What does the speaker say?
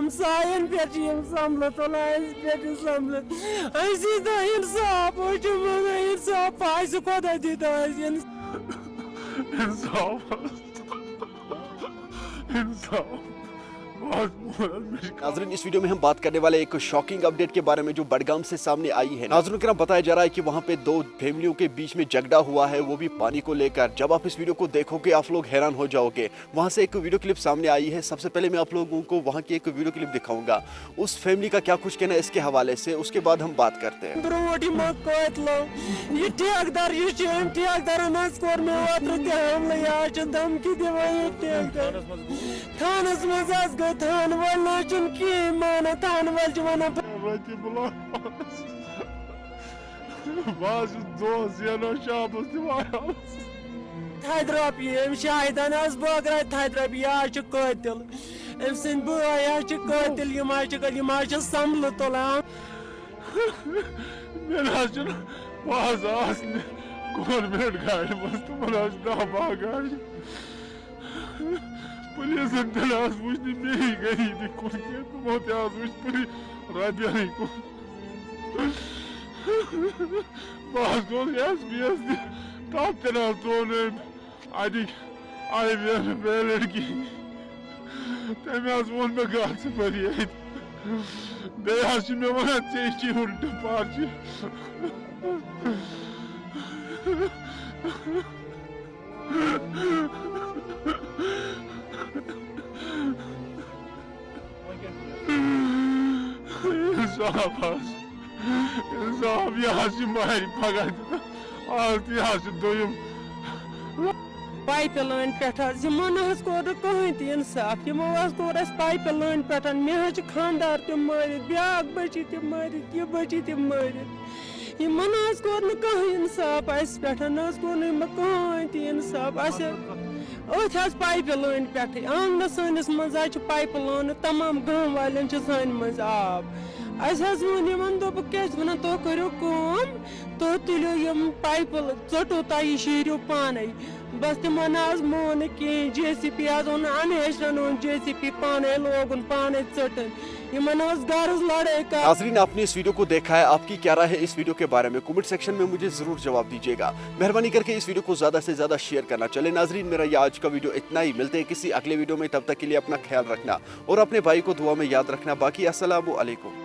हमसायन पे संभल पे संभल इंसाफ इंसाफ आज खुदा दीदा इंसाफ इंसाफ। नाज़रीन, इस वीडियो में हम बात करने वाले एक शॉकिंग अपडेट के बारे में जो बडगाम से सामने आई है। नाज़रीन के नाम बताया जा रहा है कि वहाँ पे दो फैमिलियों के बीच में झगड़ा हुआ है, वो भी पानी को लेकर। जब आप इस वीडियो को देखोगे आप लोग हैरान हो जाओगे। वहाँ से एक वीडियो क्लिप सामने आई है। सबसे पहले मैं आप लोगों को वहाँ की एक वीडियो क्लिप दिखाऊंगा, उस फैमिली का क्या कुछ कहना है इसके हवाले से, उसके बाद हम बात करते हैं। थान वाल की माना थान वाल जवाना थद्रपी शाहिदन बगर थद्रपी आज कतिल अम सद बाय आज कतिल संभल तुलान गवर्नमेंट गाड़ी मज तुम 10 गाड़ी पुलिस वुचन मे गई कुन तमो तुम रबियन कुन बस एस पी एस तब त्रोन आई लड़की तम वोन मे गा पे बे मे वन चे उल्ट पार्च इंसाफ इंसाफ यह मार पगह आज यह दोम पाइप लाइन पे कोर कहीं त इंसाफ कोर पाइप लाइन पे मे खानदार तम मारित ब्या बची तम मारित यह बची तम मारित यमन कोर कहीं इंसाफ अस पे कोर कहीं त इंसाफ अथ पाइप लाइन पे आंगन सनिस मज पाइप लाइन तमाम गाँव वाले सान मज आब वन दोप क्या वन तुम करो कम तुम तुलो पाइप ोटो तह शीरो पान बस तिमन मोन कहें JCP ओन अनहेशन ओन JCP पाने लोगन पाने ोटन गर्ज लड़ाई कर। नाज़रीन, आपने इस वीडियो को देखा है, आपकी क्या राय है इस वीडियो के बारे में? कमेंट सेक्शन में मुझे जरूर जवाब दीजिएगा। मेहरबानी करके इस वीडियो को ज्यादा से ज्यादा शेयर करना। चले नाज़रीन, मेरा ये आज का वीडियो इतना ही। मिलते हैं किसी अगले वीडियो में, तब तक के लिए अपना ख्याल रखना और अपने भाई को दुआ में याद रखना। बाकी अस्सलामु अलैकुम।